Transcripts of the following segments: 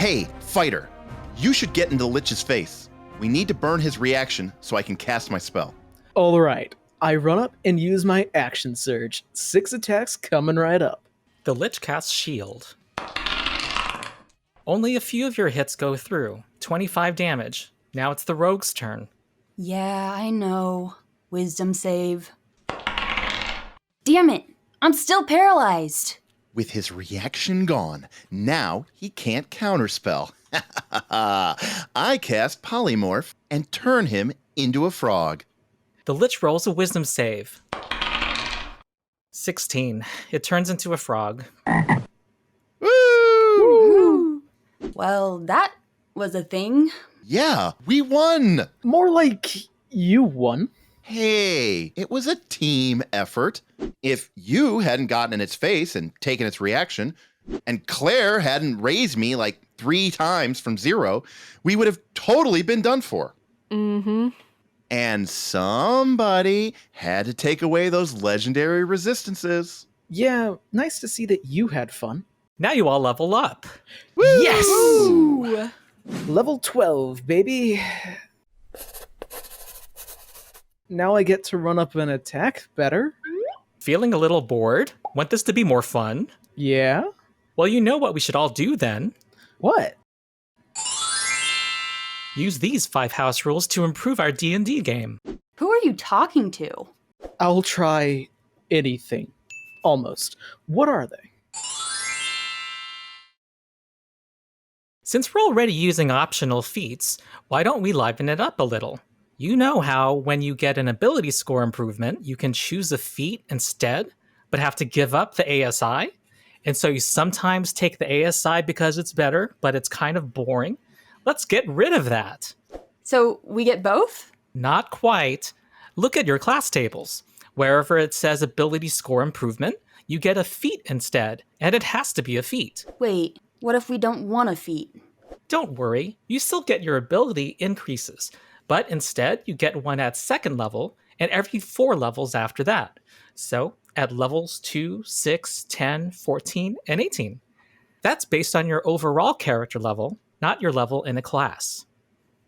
Hey, fighter. You should get into the Lich's face. We need to burn his reaction so I can cast my spell. All right. I run up and use my action surge. 6 attacks coming right up. The Lich casts Shield. Only a few of your hits go through. 25 damage. Now it's the rogue's turn. Yeah, I know. Wisdom save. Damn it! I'm still paralyzed! With his reaction gone, now he can't counterspell. I cast Polymorph and turn him into a frog. The Lich rolls a wisdom save. 16. It turns into a frog. Woo! Well, that was a thing. Yeah, we won! More like you won. Hey, it was a team effort. If you hadn't gotten in its face and taken its reaction, and Claire hadn't raised me like 3 times from 0, we would have totally been done for. Mm-hmm. And somebody had to take away those legendary resistances. Yeah, nice to see that you had fun. Now you all level up. Woo! Yes! Ooh. Level 12, baby. Now I get to run up and attack better. Feeling a little bored? Want this to be more fun? Yeah? Well, you know what we should all do then. What? Use these 5 house rules to improve our D&D game. Who are you talking to? I'll try anything. Almost. What are they? Since we're already using optional feats, why don't we liven it up a little? You know how when you get an ability score improvement, you can choose a feat instead, but have to give up the ASI? And so you sometimes take the ASI because it's better, but it's kind of boring. Let's get rid of that. So we get both? Not quite. Look at your class tables. Wherever it says ability score improvement, you get a feat instead, and it has to be a feat. Wait, what if we don't want a feat? Don't worry, you still get your ability increases, but instead you get one at 2nd level and every 4 levels after that. So at levels 2, 6, 10, 14, and 18. That's based on your overall character level, not your level in a class.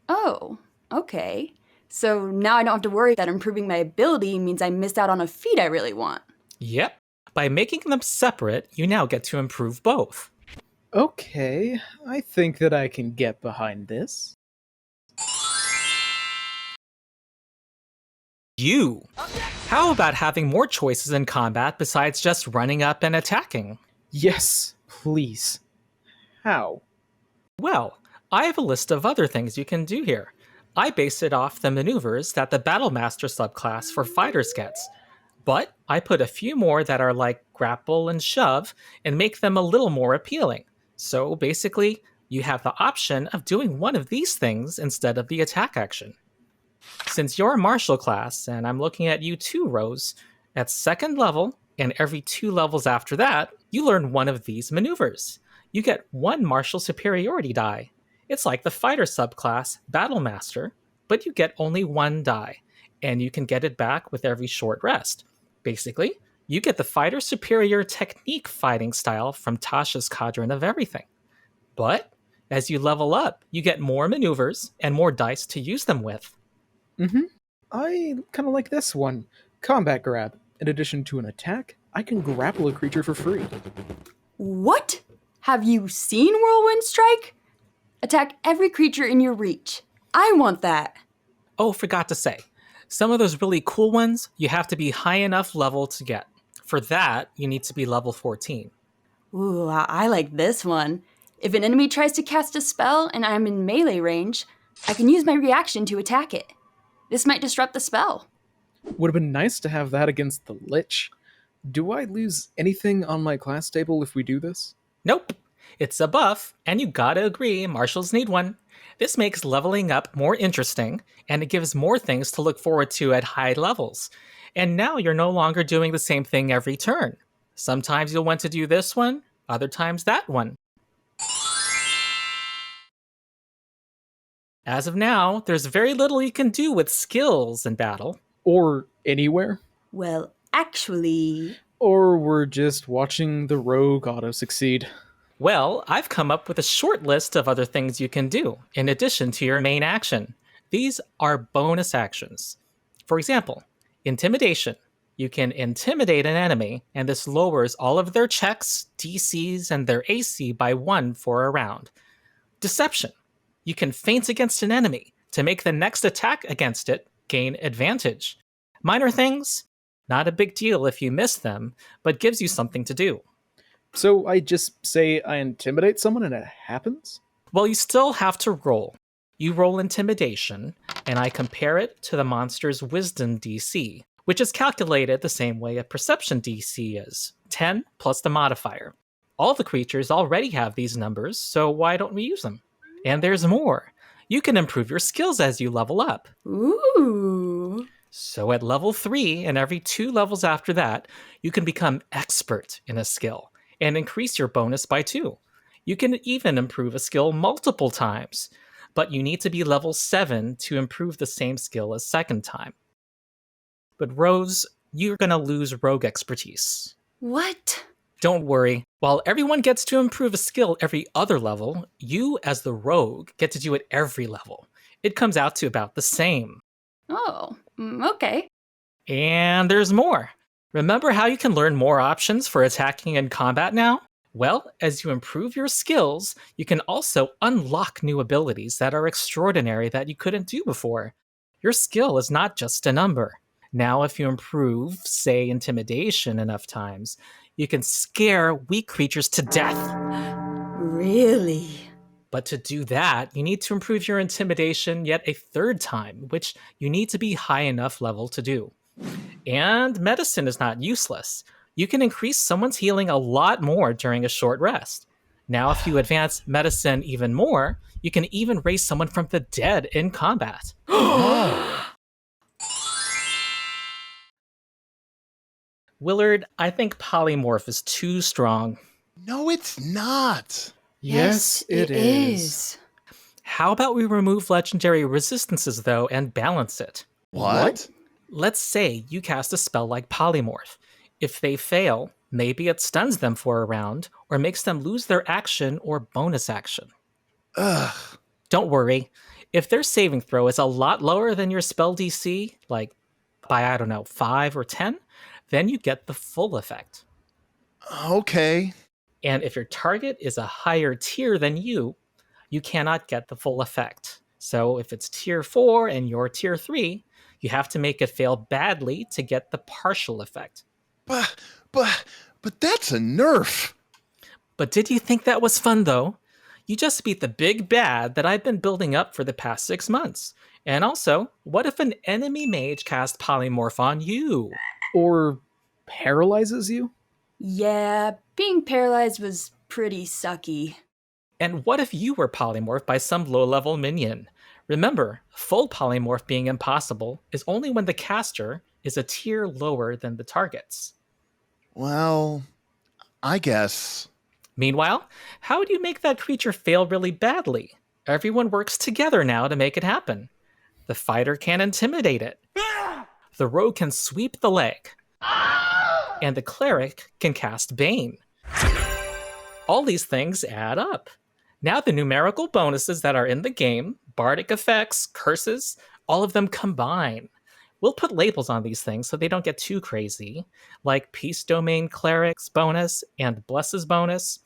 Oh, okay. So now I don't have to worry that improving my ability means I missed out on a feat I really want. Yep. By making them separate, you now get to improve both. Okay, I think that I can get behind this. You! How about having more choices in combat besides just running up and attacking? Yes, please. How? Well, I have a list of other things you can do here. I base it off the maneuvers that the Battlemaster subclass for fighters gets, but I put a few more that are like grapple and shove and make them a little more appealing. So basically, you have the option of doing one of these things instead of the attack action. Since you're a martial class, and I'm looking at you too, Rose, at 2nd level, and every 2 levels after that, you learn one of these maneuvers. You get 1 martial superiority die. It's like the fighter subclass, Battlemaster, but you get only 1 die, and you can get it back with every short rest. Basically, you get the fighter superior technique fighting style from Tasha's Cadron of Everything. But as you level up, you get more maneuvers and more dice to use them with. I kind of like this one. Combat grab. In addition to an attack, I can grapple a creature for free. What? Have you seen Whirlwind Strike? Attack every creature in your reach. I want that. Oh, forgot to say, some of those really cool ones, you have to be high enough level to get. For that, you need to be level 14. Ooh, I like this one. If an enemy tries to cast a spell and I'm in melee range, I can use my reaction to attack it. This might disrupt the spell. Would have been nice to have that against the Lich. Do I lose anything on my class table if we do this? Nope, it's a buff, and you gotta agree, marshals need one. This makes leveling up more interesting, and it gives more things to look forward to at high levels. And now you're no longer doing the same thing every turn. Sometimes you'll want to do this one, other times that one. As of now, there's very little you can do with skills in battle. Or anywhere? Well, actually... Or we're just watching the rogue auto-succeed. Well, I've come up with a short list of other things you can do in addition to your main action. These are bonus actions. For example, intimidation. You can intimidate an enemy, and this lowers all of their checks, DCs, and their AC by 1 for a round. Deception. You can feint against an enemy to make the next attack against it gain advantage. Minor things, not a big deal if you miss them, but gives you something to do. So I just say I intimidate someone and it happens? Well, you still have to roll. You roll intimidation, and I compare it to the monster's wisdom DC, which is calculated the same way a perception DC is, 10 plus the modifier. All the creatures already have these numbers, so why don't we use them? And there's more. You can improve your skills as you level up. Ooh. So at level 3 and every 2 levels after that, you can become expert in a skill and increase your bonus by 2. You can even improve a skill multiple times, but you need to be level 7 to improve the same skill a second time. But Rose, you're going to lose rogue expertise. What? Don't worry. While everyone gets to improve a skill every other level, you as the rogue get to do it every level. It comes out to about the same. Oh, okay. And there's more. Remember how you can learn more options for attacking in combat now? Well, as you improve your skills, you can also unlock new abilities that are extraordinary that you couldn't do before. Your skill is not just a number. Now, if you improve, say, intimidation enough times, you can scare weak creatures to death. Really? But to do that, you need to improve your intimidation yet a third time, which you need to be high enough level to do. And medicine is not useless. You can increase someone's healing a lot more during a short rest. Now, if you advance medicine even more, you can even raise someone from the dead in combat. Willard, I think polymorph is too strong. No, it's not. Yes, it is. How about we remove legendary resistances, though, and balance it? What? Let's say you cast a spell like polymorph. If they fail, maybe it stuns them for a round, or makes them lose their action or bonus action. Ugh. Don't worry. If their saving throw is a lot lower than your spell DC, like by, 5 or 10, then you get the full effect. Okay. And if your target is a higher tier than you cannot get the full effect. So if it's tier 4 and you're tier 3, you have to make it fail badly to get the partial effect. But that's a nerf. But did you think that was fun, though? You just beat the big bad that I've been building up for the past 6 months. And also, what if an enemy mage cast polymorph on you? Or paralyzes you? Yeah, being paralyzed was pretty sucky. And what if you were polymorphed by some low-level minion? Remember, full polymorph being impossible is only when the caster is a tier lower than the targets. Well, I guess. Meanwhile, how would you make that creature fail really badly? Everyone works together now to make it happen. The fighter can intimidate it. The rogue can sweep the leg. And the cleric can cast Bane. All these things add up. Now the numerical bonuses that are in the game, bardic effects, curses, all of them combine. We'll put labels on these things so they don't get too crazy, like Peace Domain Cleric's bonus and Bless's bonus.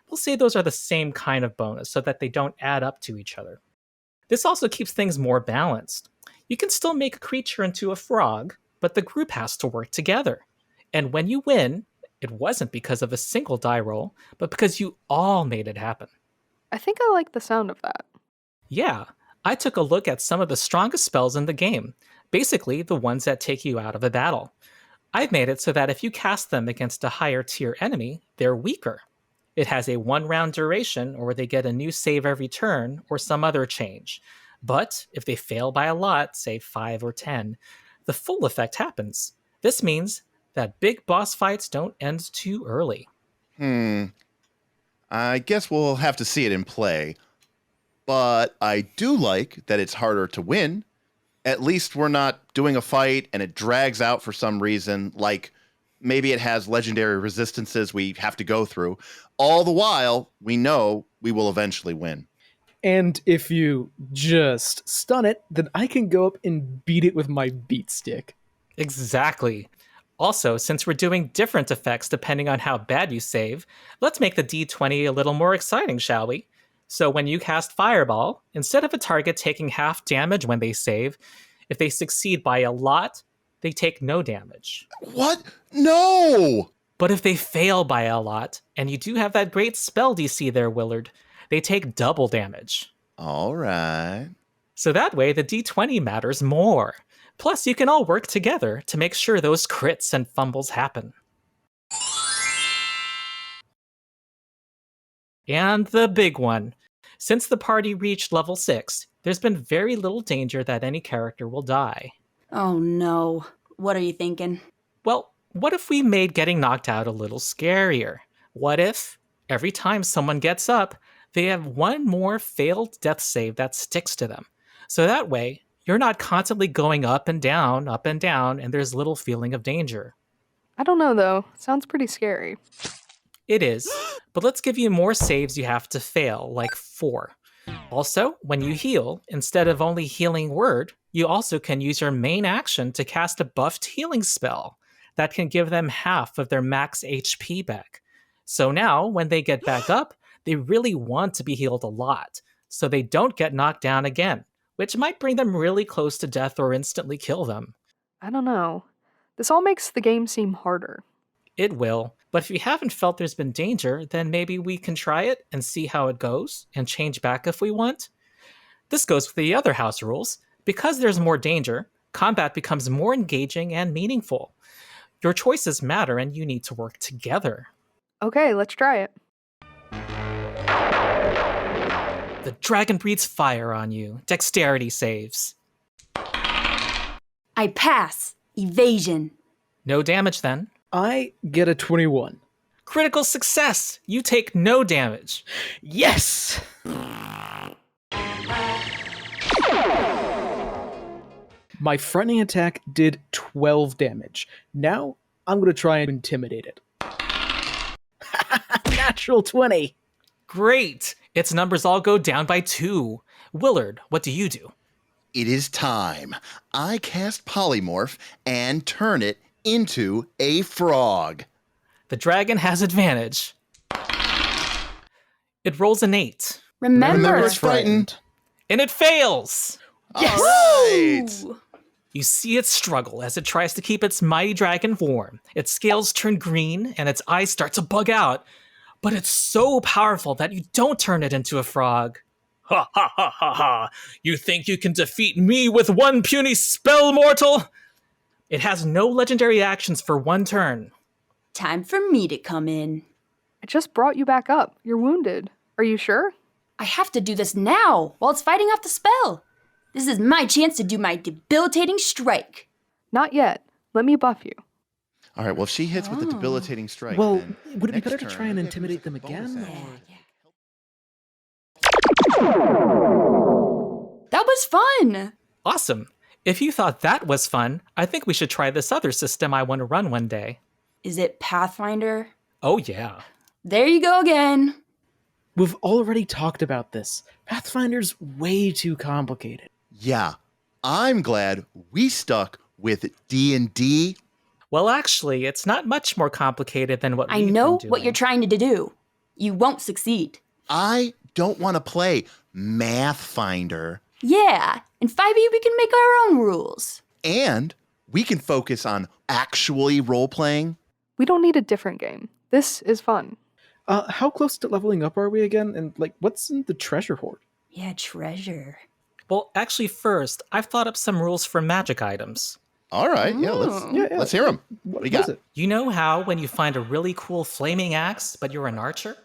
We'll say those are the same kind of bonus so that they don't add up to each other. This also keeps things more balanced. You can still make a creature into a frog, but the group has to work together. And when you win, it wasn't because of a single die roll, but because you all made it happen. I think I like the sound of that. Yeah, I took a look at some of the strongest spells in the game, basically the ones that take you out of a battle. I've made it so that if you cast them against a higher tier enemy, they're weaker. It has a 1-round duration, or they get a new save every turn, or some other change. But if they fail by a lot, say 5 or 10, the full effect happens. This means that big boss fights don't end too early. I guess we'll have to see it in play. But I do like that it's harder to win. At least we're not doing a fight and it drags out for some reason, like maybe it has legendary resistances we have to go through. All the while, we know we will eventually win. And if you just stun it, then I can go up and beat it with my beat stick. Exactly. Also, since we're doing different effects depending on how bad you save, let's make the d20 a little more exciting, shall we? So when you cast Fireball, instead of a target taking half damage when they save, if they succeed by a lot, they take no damage. What? No! But if they fail by a lot, and you do have that great spell DC there, Willard, they take double damage. All right. So that way, the d20 matters more. Plus, you can all work together to make sure those crits and fumbles happen. And the big one. Since the party reached level 6, there's been very little danger that any character will die. Oh no. What are you thinking? Well, what if we made getting knocked out a little scarier? What if, every time someone gets up, they have one more failed death save that sticks to them? So that way, you're not constantly going up and down, and there's little feeling of danger. I don't know, though. Sounds pretty scary. It is, but let's give you more saves you have to fail, like 4. Also, when you heal, instead of only healing word, you also can use your main action to cast a buffed healing spell that can give them half of their max HP back. So now, when they get back up, they really want to be healed a lot, so they don't get knocked down again, which might bring them really close to death or instantly kill them. I don't know. This all makes the game seem harder. It will, but if you haven't felt there's been danger, then maybe we can try it and see how it goes, and change back if we want. This goes with the other house rules. Because there's more danger, combat becomes more engaging and meaningful. Your choices matter and you need to work together. Okay, let's try it. The dragon breathes fire on you. Dexterity saves. I pass. Evasion. No damage then. I get a 21. Critical success! You take no damage. Yes! My frightening attack did 12 damage. Now, I'm going to try and intimidate it. Natural 20. Great! Its numbers all go down by 2. Willard, what do you do? It is time. I cast Polymorph and turn it into a frog. The dragon has advantage. It rolls an 8. Remember it's frightened. And it fails! Yes! All right. Ooh. You see it struggle as it tries to keep its mighty dragon form. Its scales turn green and its eyes start to bug out. But it's so powerful that you don't turn it into a frog. Ha ha ha ha ha! You think you can defeat me with one puny spell, mortal? It has no legendary actions for one turn. Time for me to come in. I just brought you back up. You're wounded. Are you sure? I have to do this now, while it's fighting off the spell. This is my chance to do my debilitating strike. Not yet. Let me buff you. All right, well, if she hits with the debilitating strike, Well, then would it be next better to try and turn, intimidate them bonus again? action. That was fun. Awesome. If you thought that was fun, I think we should try this other system I want to run one day. Is it Pathfinder? Oh yeah. There you go again. We've already talked about this. Pathfinder's way too complicated. Yeah, I'm glad we stuck with D&D. Well, actually, it's not much more complicated than what I we've know been what doing. you're trying to do. You won't succeed. I don't want to play Mathfinder. Yeah, in 5e we can make our own rules. And we can focus on actually role-playing. We don't need a different game. This is fun. How close to leveling up are we again? And, what's in the treasure hoard? Yeah, treasure. Well, actually, first, I've thought up some rules for magic items. All right, yeah, let's hear them. What do you got? is it? You know how when you find a really cool flaming axe, but you're an archer?